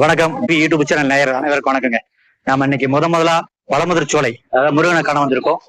வணக்கம். YouTube channel நேயர் அனைவருக்கும் வணக்கங்க. நாம இன்னைக்கு முதலா பழமுதிர்ச்சோலை அதாவது முருகனை காண வந்திருக்கோம்.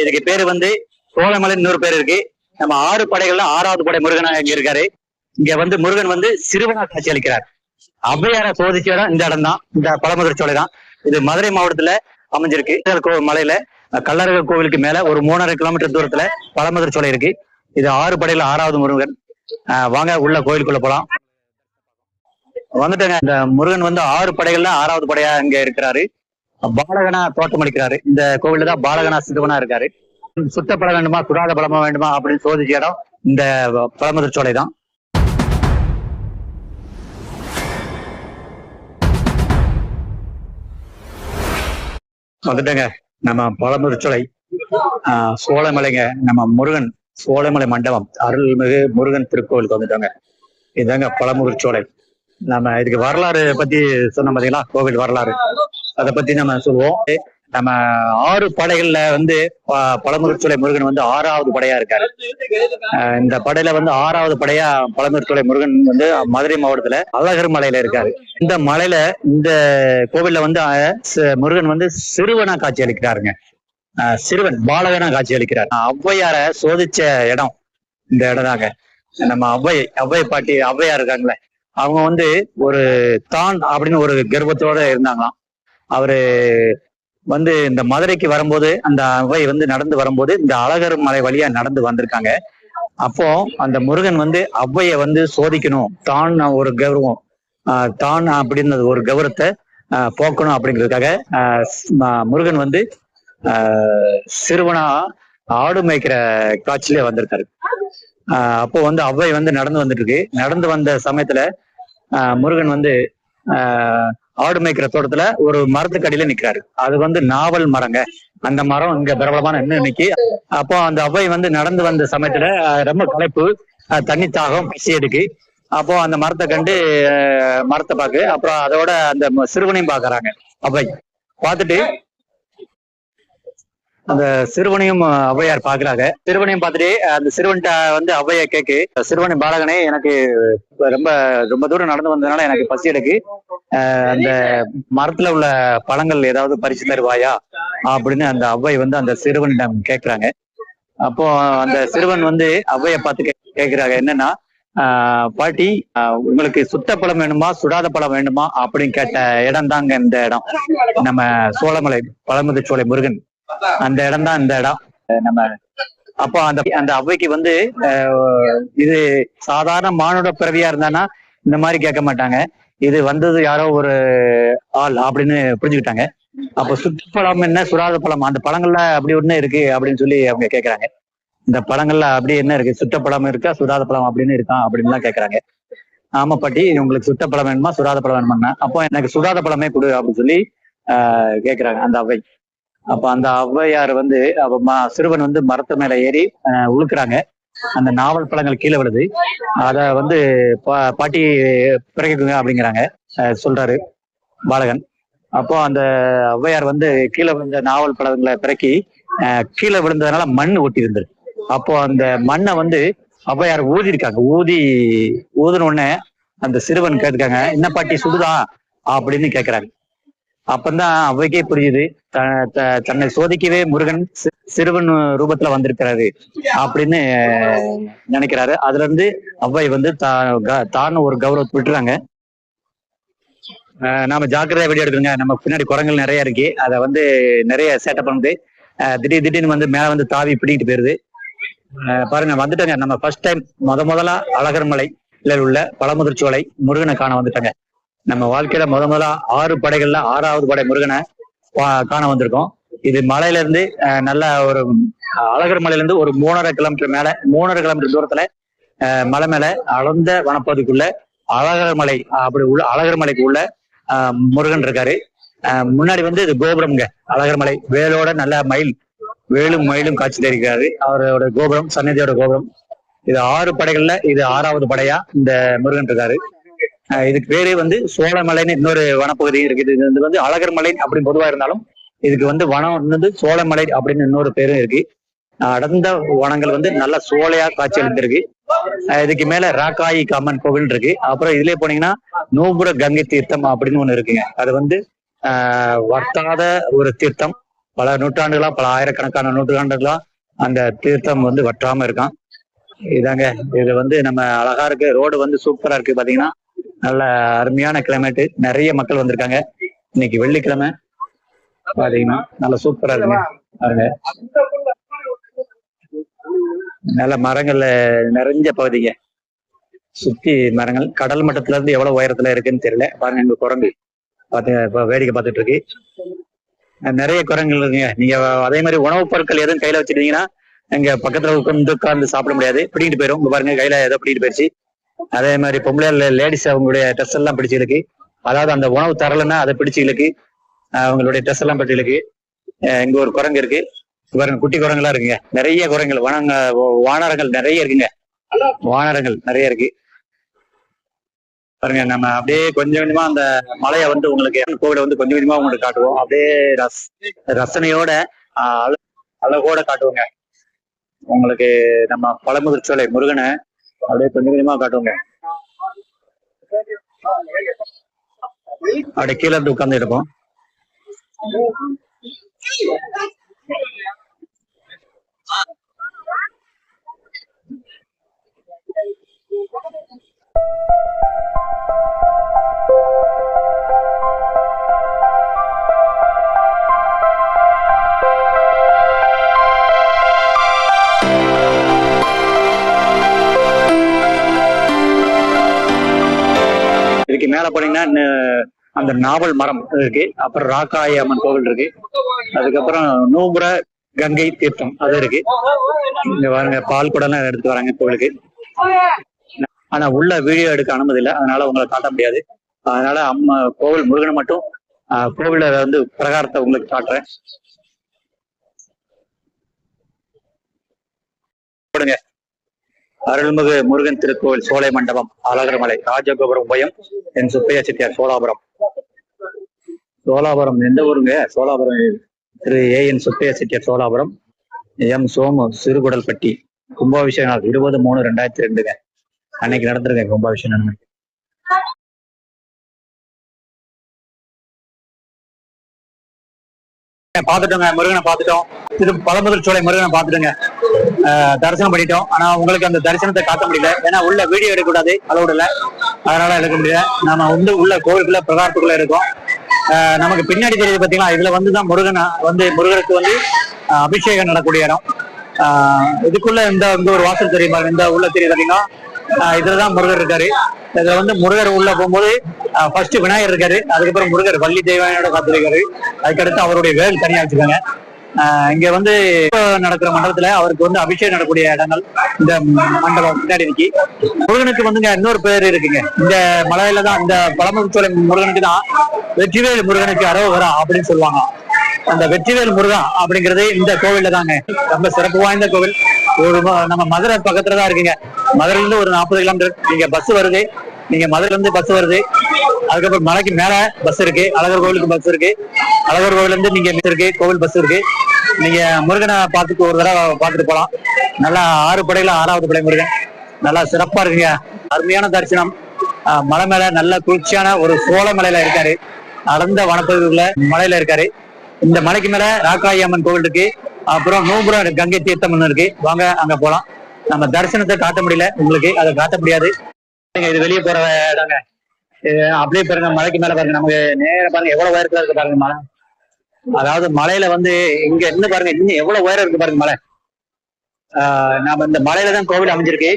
இதுக்கு பேரு வந்து சோழமலை, இன்னொரு பேர் இருக்கு. நம்ம 6 படைகள்ல 6வது படை முருகனா இங்க இருக்காரு. இங்க வந்து முருகன் வந்து சிறுவனா காட்சி அளிக்கிறார். ஔவையார சோதிச்ச இடம் இந்த இடம் தான், இந்த பழமுதிர்ச்சோலை தான். இது மதுரை மாவட்டத்துல அமைஞ்சிருக்கு. மலையில கல்லழகர் கோவிலுக்கு மேல ஒரு 3.5 கிலோமீட்டர் தூரத்துல பழமுதிர்ச்சோலை இருக்கு. இது 6 படையில 6வது முருகன். வாங்க உள்ள கோயிலுக்குள்ள போலாம். வந்துட்டேங்க. இந்த முருகன் வந்து 6 படைகள்ல 6வது படையா இங்க இருக்கிறாரு. பாலகனா தோட்டம் அளிக்கிறாரு. இந்த கோவில்ல தான் பாலகனா சிறுவனா இருக்காரு. சுத்த பழம் வேண்டுமா சுடாத பழமா வேண்டுமா அப்படின்னு சோதிச்ச இடம் இந்த பழமுதிர்ச்சோலை தான். வந்துட்டேங்க. நம்ம பழமுதிர்ச்சோலை சோழமலைங்க. நம்ம முருகன் சோழமலை மண்டபம் அருள்மிகு முருகன் திருக்கோவிலுக்கு வந்துட்டோங்க. இதுதாங்க பழமுதிர்ச்சோலை. நம்ம இதுக்கு வரலாறு பத்தி சொன்ன பாத்தீங்களா, கோவில் வரலாறு அதை பத்தி நம்ம சொல்லுவோம். நம்ம 6 படைகள்ல வந்து பழமுதிர்ச்சோலை முருகன் வந்து 6வது படையா இருக்காரு. இந்த படையில வந்து 6வது படையா பழமுதிர்ச்சோலை முருகன் வந்து மதுரை மாவட்டத்துல அழகர் மலையில இருக்காரு. இந்த மலையில இந்த கோவில்ல வந்து முருகன் வந்து சிறுவனா காட்சி அளிக்கிறாருங்க. சிறுவன் பாலகனா காட்சி அளிக்கிறார். ஔவையார சோதிச்ச இடம் இந்த இடம் தாங்க. நம்ம ஔவை பாட்டி ஔவையார் இருக்காங்களே, அவங்க வந்து ஒரு தான் அப்படின்னு ஒரு கர்வத்தோட இருந்தாங்களாம். அவரு வந்து இந்த மதுரைக்கு வரும்போது அந்த அவை வந்து நடந்து வரும்போது இந்த அழகர் மலை வழியா நடந்து வந்திருக்காங்க. அப்போ அந்த முருகன் வந்து ஔவைய வந்து சோதிக்கணும், தான் ஒரு கௌரவம், தான் அப்படின்னு ஒரு கௌரவத்தை போக்கணும் அப்படிங்கிறதுக்காக முருகன் வந்து சிறுவனா ஆடு மேய்க்கிற காட்சியிலே வந்திருக்காரு. அப்போ வந்து ஔவை வந்து நடந்து வந்துட்டு இருக்கு. நடந்து வந்த சமயத்துல முருகன் வந்து ஆடு மேய்க்கிற தோட்டத்துல ஒரு மரத்துக்கு அடியில நிக்கிறாரு. அது வந்து நாவல் மரங்க. அந்த மரம் இங்க பிரபலமான இன்னைக்கு. அப்போ அந்த ஔவை வந்து நடந்து வந்த சமயத்துல ரொம்ப களைப்பு, தண்ணி தாகம், பசி எடுக்கு. அப்போ அந்த மரத்தை கண்டு மரத்தை பாக்கு, அப்புறம் அதோட அந்த சிறுவனையும் பாக்குறாங்க. ஔவை பார்த்துட்டு அந்த சிறுவனையும் ஔவையார் பாக்குறாங்க. சிறுவனையும் பார்த்துட்டு அந்த சிறுவன்கிட்ட வந்து ஔவைய கேக்கு, சிறுவனை பாலகனே, எனக்கு ரொம்ப ரொம்ப தூரம் நடந்து வந்ததுனால எனக்கு பசி எடுக்கு. அந்த மரத்துல உள்ள பழங்கள் ஏதாவது பறிச்சு தருவாயா அப்படின்னு அந்த ஔவை வந்து அந்த சிறுவனிடம் கேட்கிறாங்க. அப்போ அந்த சிறுவன் வந்து ஔவைய பார்த்து கேட்கிறாங்க, என்னன்னா பாட்டி, உங்களுக்கு சுத்த பழம் வேணுமா சுடாத பழம் வேணுமா அப்படின்னு கேட்ட இடம் தாங்க இந்த இடம். நம்ம சோழமலை பழமுதிர்ச்சோலை முருகன் அந்த இடம் தான் இந்த இடம். நம்ம அப்போ அந்த ஔவைக்கு வந்து இது சாதாரண மானுட பிறவியா இருந்தானா இந்த மாதிரி கேட்க மாட்டாங்க. இது வந்தது யாரோ ஒரு ஆள் அப்படின்னு புரிஞ்சுக்கிட்டாங்க. அப்போ சுத்த பழம் என்ன சுடாத பழம், அந்த பழங்கள்ல அப்படி ஒண்ணு இருக்கு அப்படின்னு சொல்லி அவங்க கேட்கறாங்க. இந்த பழங்கள்ல அப்படி என்ன இருக்கு, சுத்த பழம் இருக்கா சுடாத பழம் அப்படின்னு இருக்கா அப்படின்னு எல்லாம் கேட்கறாங்க. ஆமா பாட்டி, உங்களுக்கு சுத்த பழம் வேணுமா சுடாத பழம் வேணுமா, அப்போ எனக்கு சுடாத பழமே கொடு அப்படின்னு சொல்லி கேட்கறாங்க அந்த ஔவை. அப்ப அந்த ஔவையார் வந்து சிறுவன் வந்து மரத்து மேல ஏறி உழுக்குறாங்க. அந்த நாவல் பழங்கள் கீழே விழுது. அத வந்து பாட்டி பிறகுங்க அப்படிங்கிறாங்க, சொல்றாரு பாலகன். அப்போ அந்த ஔவையார் வந்து கீழே விழுந்த நாவல் பழங்களை பிறக்கி கீழே விழுந்ததுனால மண் ஒட்டி இருந்தது. அப்போ அந்த மண்ணை வந்து ஔவையார் ஊதிருக்காங்க. ஊதின உடனே அந்த சிறுவன் கேட்டுக்காங்க, என்ன பாட்டி சுடுதா அப்படின்னு கேட்கிறாங்க. அப்பந்தான் ஔவைக்கே புரியுது, தன்னை சோதிக்கவே முருகன் சிறுவன் ரூபத்துல வந்திருக்கிறாரு அப்படின்னு நினைக்கிறாரு. அதுல இருந்து ஔவை வந்து தான் ஒரு கௌரவத்தை விட்டுறாங்க. நாம ஜாக்கிரதையா வீடியோ எடுக்கிறோங்க. நம்ம பின்னாடி குரங்கள் நிறைய இருக்கு, அதை வந்து நிறைய சேட்டை பண்ணுது. திடீர்னு வந்து மேல வந்து தாவி பிடிக்கிட்டு போயிருது. பாருங்க, வந்துட்டாங்க. நம்ம ஃபர்ஸ்ட் டைம் முதலா அழகர் மலையில உள்ள பழமுதிர்ச்சோலை முருகனை காண வந்துட்டாங்க. நம்ம வாழ்க்கையில முதலா 6 படைகள்ல 6வது படை முருகனை காண வந்திருக்கோம். இது மலையில இருந்து நல்ல ஒரு அழகர் மலையில இருந்து ஒரு 3.5 கிலோமீட்டர் மேல 3.5 கிலோமீட்டர் தூரத்துல மலை மேல அழந்த வனப்பகுதிக்குள்ள அழகர் மலை அப்படி உள்ள அழகர் மலைக்கு உள்ள முருகன் இருக்காரு. முன்னாடி வந்து இது கோபுரம்ங்க. அழகர் மலை வேலோட நல்ல வேலும் மயிலும் காட்சி தருகிறாரு. அவரோட கோபுரம், சன்னதியோட கோபுரம். இது 6 படைகள்ல இது 6வது படையா இந்த முருகன் இருக்காரு. இதுக்கு பேரே வந்து சோழமலைன்னு இன்னொரு வனப்பகுதி இருக்குது. இது வந்து அழகர் மலை அப்படின்னு பொதுவா இருந்தாலும் இதுக்கு வந்து வனம் வந்து சோழமலை அப்படின்னு இன்னொரு பேரும் இருக்கு. அடர்ந்த வனங்கள் வந்து நல்ல சோலையா காட்சி அளித்திருக்கு. இதுக்கு மேல ராக்காயி காமன் கோவில் இருக்கு. அப்புறம் இதுலயே போனீங்கன்னா நூபுர கங்கை தீர்த்தம் அப்படின்னு ஒண்ணு இருக்குங்க. அது வந்து வற்றாத ஒரு தீர்த்தம். பல நூற்றாண்டுகளா, பல ஆயிரக்கணக்கான நூற்றாண்டுகளா அந்த தீர்த்தம் வந்து வற்றாம இருக்கான். இதாங்க, இது வந்து நம்ம அழகா இருக்கு. ரோடு வந்து சூப்பரா இருக்கு. பாத்தீங்கன்னா நல்ல அருமையான கிளைமேட்டு, நிறைய மக்கள் வந்திருக்காங்க. இன்னைக்கு வெள்ளிக்கிழமை. பாத்தீங்கன்னா நல்ல சூப்பரா இருக்குங்க பாருங்க. நல்ல மரங்கள்ல நிறைஞ்ச பகுதிங்க, சுத்தி மரங்கள். கடல் மட்டத்துல இருந்து எவ்வளவு உயரத்துல இருக்குன்னு தெரியல. பாருங்க, இங்க குரங்கு இப்ப வேடிக்கை பார்த்துட்டு இருக்கு. நிறைய குரங்குகள் இருக்குங்க. நீங்க அதே மாதிரி உணவுப் பொருட்கள் எதுவும் கையில வச்சிருந்தீங்கன்னா இங்க பக்கத்துல உட்காந்து சாப்பிட முடியாது, பிடிக்கிட்டு போயிடும். இங்க பாருங்க, கையில ஏதோ பிடிக்கிட்டு போயிடுச்சு. அதே மாதிரி பொம்பளை லேடிஸ் அவங்களுடைய ட்ரெஸ் எல்லாம் பிடிச்சு இருக்கு. அதாவது அந்த உணவு தரலன்னா அதை பிடிச்சு இருக்கு, அவங்களுடைய ட்ரெஸ் எல்லாம் பிடிச்சு இருக்கு. இங்க ஒரு குரங்கு இருக்கு பாருங்க, குட்டி குரங்குலாம் இருக்குங்க. நிறைய குரங்குகள், வானரங்கள் நிறைய இருக்குங்க. வானரங்கள் நிறைய இருக்கு பாருங்க. நம்ம அப்படியே கொஞ்சம் கொஞ்சமா அந்த மலையை வந்து உங்களுக்கு கோவில வந்து கொஞ்சம் கொஞ்சமா உங்களுக்கு காட்டுவோம். அப்படியே ரசனையோட அழகோட காட்டுவோங்க உங்களுக்கு. நம்ம பழமுதிர்ச்சோலை முருகனை அப்படியே கொஞ்சம் கொஞ்சமா காட்டுவோங்க. அப்படியே கீழே இருந்து உட்கார்ந்து எடுப்போம். இதுக்கு மேல போனீங்கன்னா அந்த நாவல் மரம் இருக்கு. அப்புறம் ராக்காயி அம்மன் கோவில் இருக்கு. அதுக்கப்புறம் நூபுர கங்கை தீர்த்தம் அது இருக்கு. இங்க பாருங்க, பால் குடம்லாம் எடுத்துட்டு வராங்க கோவிலுக்கு. ஆனா உள்ள வீடியோ எடுக்க அனுமதி இல்லை, அதனால உங்களை காட்ட முடியாது. அதனால அம்மா கோவில் முருகனை மட்டும் கோவில வந்து பிரகாரத்தை உங்களுக்கு காட்டுறேன். போடுங்க. அருள்மிகு முருகன் திருக்கோவில் சோலை மண்டபம், அழகர்மலை, ராஜகோபுரம் உபயம், என் சுப்பையா செட்டியார், சோழாபுரம். சோழாபுரம் எந்த ஊருங்க? சோழாபுரம் திரு ஏஎன் சுப்பையா செட்டியார், சோழாபுரம். எம் சோமு, சிறுகுடல்பட்டி. கும்பாபிஷேக நாள் 20/3/2002 அன்னைக்கு நடந்திருக்கேன் கும்பாபிஷேகம். பாத்துட்டோங்க, முருகனை பாத்துட்டோம். இது பழமுதிர்ச்சோலை முருகனை பாத்துட்டோங்க, தரிசனம் பண்ணிட்டோம். ஆனா உங்களுக்கு அந்த தரிசனத்தை காட்ட முடியல, ஏன்னா உள்ள வீடியோ எடுக்கக்கூடாது, அளவுடு இல்லை, அதனால எடுக்க முடியல. நம்ம வந்து உள்ள கோவிலுக்குள்ள பிரகாரத்துக்குள்ள இருக்கோம். நமக்கு பின்னாடி தெரியுது பாத்தீங்களா, இதுல வந்துதான் முருகனுக்கு வந்து அபிஷேகம் நடக்கூடிய இடம். இதுக்குள்ள இந்த ஒரு வாசல் தெரியுமா, இந்த உள்ள தெரியுது பாத்தீங்கன்னா, இதுலதான் முருகர் இருக்காரு. இதுல வந்து முருகர் உள்ள போகும்போது ஃபர்ஸ்ட் விநாயகர் இருக்காரு, அதுக்கப்புறம் முருகர் வள்ளி தெய்வானையோட காத்திருக்காரு, அதுக்கடுத்து அவருடைய வேல் தனியா வச்சுக்காங்க. இங்க வந்து நடக்கிற மண்டபத்துல அவருக்கு வந்து அபிஷேகம் நடக்கூடிய இடங்கள் இந்த மண்டபம் பின்னாடி இருக்கு. முருகனுக்கு வந்துங்க இன்னொரு பேர் இருக்குங்க. இந்த மலையில தான், இந்த பழமுதிர்ச்சோலை முருகனுக்கு தான் வெற்றிவேல் முருகனுக்கு அரோகரா அப்படின்னு சொல்லுவாங்க. அந்த வெற்றிவேல் முருகன் அப்படிங்கிறது இந்த கோவில்ல தாங்க. ரொம்ப சிறப்பு வாய்ந்த கோவில். நம்ம மதுரை பக்கத்துலதான் இருக்குங்க. மதுரையில இருந்து ஒரு 40 கிலோமீட்டர். நீங்க பஸ் வருது, நீங்க மதுரையில இருந்து பஸ் வருது. அதுக்கப்புறம் மலைக்கு மேல பஸ் இருக்கு, அழகர் கோவிலுக்கு பஸ் இருக்கு. அழகர் கோவில் இருந்து நீங்க இருக்கு கோவில் பஸ் இருக்கு. நீங்க முருகனை பார்த்துட்டு ஒரு தடவை பார்த்துட்டு போலாம். நல்லா 6 படையில 6வது படை முருகன் நல்லா சிறப்பா இருக்குங்க. அருமையான தரிசனம். மலை மேல நல்ல குளிர்ச்சியான ஒரு சோழ மலையில இருக்காரு, அடர்ந்த வனப்பகுதிக்குள்ள மலையில இருக்காரு. இந்த மலைக்கு மேல ராக்காயி அம்மன் கோவில் இருக்கு, அப்புறம் நூபுர கங்கை தீர்த்தம் ஒண்ணு இருக்கு. வாங்க அங்க போலாம். நம்ம தரிசனத்தை காட்ட முடியல உங்களுக்கு, அதை காட்ட முடியாது. இது வெளியே போற இடங்க. அப்படியே பாருங்க, மலைக்கு மேல பாருங்க, நமக்கு நேர பாருங்க எவ்வளவு உயரத்துல இருக்கு பாருங்க மலை. அதாவது மலையில வந்து இங்க இருந்து பாருங்க, இன்னும் எவ்வளவு உயரம் இருக்கு பாருங்க மலை. நாம இந்த மலையில தான் கோவில் அமைஞ்சிருக்கு.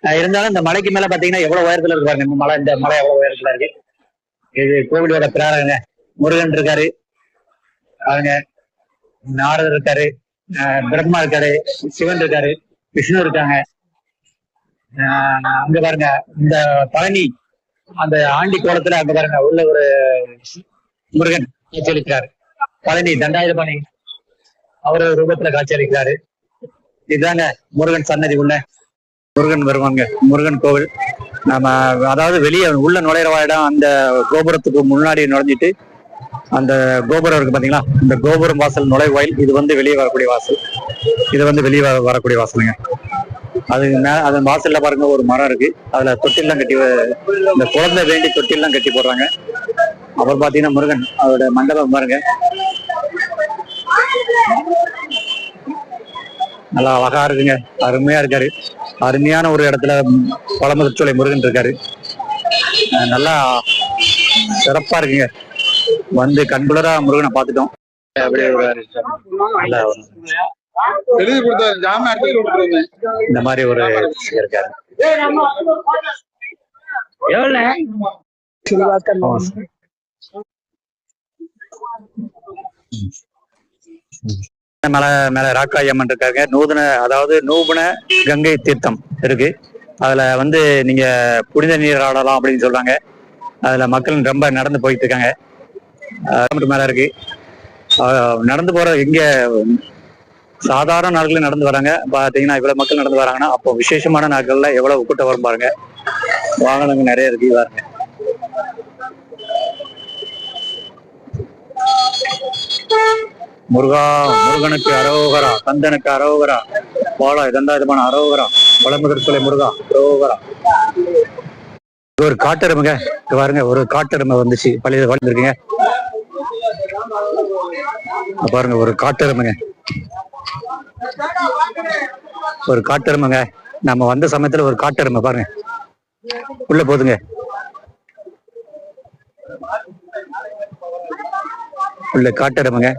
இருந்தாலும் இந்த மலைக்கு மேல பாத்தீங்கன்னா எவ்வளவு உயரத்துல இருக்கு பாருங்க இந்த மலை. இந்த மலை எவ்வளவு உயரத்துல இருக்கு. இது கோவிலோட பிராரங்க. முருகன் இருக்காரு பாருங்க, நாரதர் இருக்காரு, பிரம்மா இருக்காரு, சிவன் இருக்காரு, விஷ்ணு இருக்காங்க. அங்க பாருங்க இந்த பழனி அந்த ஆண்டி கோலத்துல அங்க பாருங்க உள்ள ஒரு முருகன் காட்சியளிக்கிறாரு. பழனி தண்டாயுதபாணி அவரு ரூபத்துல காட்சியளிக்கிறாரு. இதுதாங்க முருகன் சன்னதி உள்ள முருகன் வருவாங்க. முருகன் கோவில் நம்ம அதாவது வெளியே உள்ள நுழையிற இடம் அந்த கோபுரத்துக்கு முன்னாடி நுழைஞ்சிட்டு அந்த கோபுரம் இருக்கு பாத்தீங்களா, இந்த கோபுரம் வாசல் நுழைவாயில். இது வந்து வெளியே வரக்கூடிய வாசல், இது வந்து வெளியே வரக்கூடிய வாசலுங்க. அதுக்கு அது வாசல்ல பாருங்க ஒரு மரம் இருக்கு. அதுல தொட்டில்லாம் கட்டி இந்த குழந்தை வேண்டி தொட்டில்லாம் கட்டி போடுறாங்க. அப்புறம் பாத்தீங்கன்னா முருகன் அவரோட மண்டபம் பாருங்க, நல்லா அழகா இருக்குங்க, அருமையா இருக்காரு. அருமையான ஒரு இடத்துல பழமுதிர்ச்சோலை முருகன் இருக்காரு. நல்லா சிறப்பா இருக்குங்க. வந்து கண்குளரா முருகனை பார்த்துட்டோம். அப்படியே இந்த மாதிரி ஒரு இருக்காரு. மலை மேல ராக்காயி அம்மன் இருக்காங்க. அதாவது நூபன கங்கை தீர்த்தம் இருக்கு. அதுல வந்து நீங்க புனித நீர் ஆடலாம் அப்படின்னு சொல்றாங்க. அதுல மக்கள் ரொம்ப நடந்து போயிட்டு இருக்காங்க. மேல இருக்கு. நடந்து போற இங்க சாதாரண நாட்கள்ல நடந்து வராங்க. பாத்தீங்கன்னா இவ்வளவு மக்கள் நடந்து வராங்கன்னா அப்போ விசேஷமான நாட்கள்ல எவ்வளவு கூட்டம் வரும் பாருங்க. வாகனங்கள் நிறைய இருக்கு பாருங்க. முருகா, முருகனுக்கு அரோகரா, கந்தனுக்கு அரோகரா, பாலா இதந்தாயுதமான அரோகரா, பழமுதிர்ச்சோலை முருகா அரோகரா. ஒரு காட்டெருமைங்க பாருங்க, ஒரு காட்டெருமை வந்துச்சு பள்ளியில வளர்ந்துருக்குங்க பாருங்க. ஒரு காட்டெருமைங்க, ஒரு காட்டெருமைங்க. நம்ம வந்த சமயத்துல ஒரு காட்டெருமை பாருங்க உள்ள போதுங்க. உள்ள காட்டெருமைங்க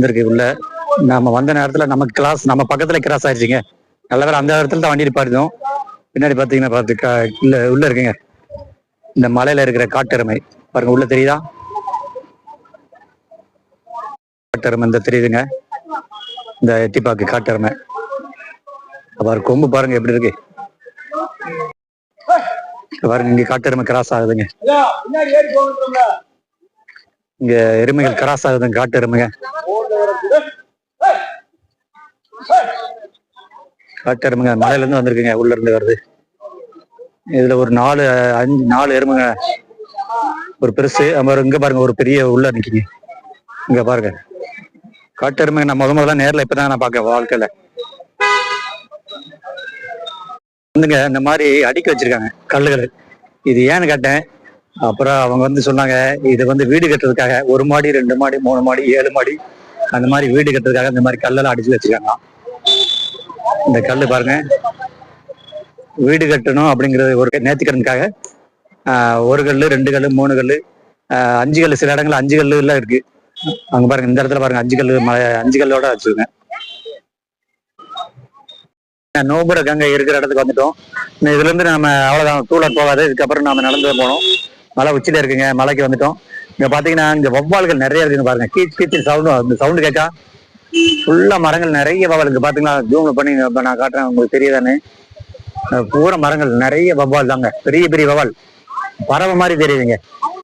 இருக்கு உள்ள. நம்ம வந்த நேரத்துல நமக்கு கிளாஸ் நம்ம பக்கத்துல கிராஸ் ஆயிடுச்சுங்க. நல்ல வேலை அந்த இடத்துல தான் வண்டி நிப்பாட்டினோம். பின்னாடி பாத்தீங்கன்னா உள்ள இருக்குங்க இந்த மலையில இருக்கிற காட்டெருமை பாருங்க. உள்ள தெரியுதா காட்டெருமை? இந்த தெரியுதுங்க இந்த எட்டிப்பாக்கு காட்டெருமை. பாரு கொம்பு பாருங்க எப்படி இருக்கு பாருங்க. இங்க காட்டெருமை கிராஸ் ஆகுதுங்க. இங்க எருமைகள் கிராஸ் ஆகுதுங்க காட்டெருமைங்க. காட்டெருமைங்க மலையில இருந்து வந்திருக்குங்க, உள்ள இருந்து வருது. இதுல ஒரு 4 எருமைங்க, ஒரு பெருசு. இங்க பாருங்க ஒரு பெரிய உள்ள நிக்குங்க. இங்க பாருங்க காட்டெருமைங்க. நான் முதல்ல நேர்ல இப்பதான் நான் பாக்க வாழ்க்கையில வந்துங்க. இந்த மாதிரி அடுக்கி வச்சிருக்காங்க கல்லுகள். இது ஏன்னு கேட்டேன். அப்புறம் அவங்க வந்து சொன்னாங்க இது வந்து வீடு கட்டுறதுக்காக 1 மாடி 2 மாடி 3 மாடி 7 மாடி அந்த மாதிரி வீடு கட்டுறதுக்காக இந்த மாதிரி கல்லெல்லாம் அடிச்சு வச்சிருக்காங்க. இந்த கல்லு பாருங்க, வீடு கட்டணும் அப்படிங்கிறது ஒரு நேர்த்திக்கடனுக்காக 1 கல்லு 2 கல்லு 3 கல்லு 5 கல்லு, சில இடங்கள்ல 5 கல்லு எல்லாம் இருக்கு. அங்க பாருங்க இந்த இடத்துல பாருங்க 5 கல்லு 5 கல்லோட வச்சிருக்கேன். நூபுர கங்கை இருக்கிற இடத்துக்கு வந்துட்டோம். இதுல இருந்து நம்ம அவ்வளவுதான், டூலர் போகாது. இதுக்கப்புறம் நாம நடந்து போனோம். மலை உச்சியில இருக்குங்க, மலைக்கு வந்துட்டோம். இங்க பாத்தீங்கன்னா இங்க வவ்வால்கள் நிறைய இருக்குங்க பாருங்க. கீச் கீச்சு சவுண்டு, அந்த சவுண்டு கேட்கா ஃபுல்லா மரங்கள் நிறைய வவ்வால் இருக்கு. பாத்தீங்களா ஜூம் பண்ணி நான் காட்டுறேன், உங்களுக்கு தெரியுதானே. பூரா மரங்கள் நிறைய வவ்வால் தாங்க, பெரிய பெரிய வவ்வால் பறவை மாதிரி தெரியுதுங்க.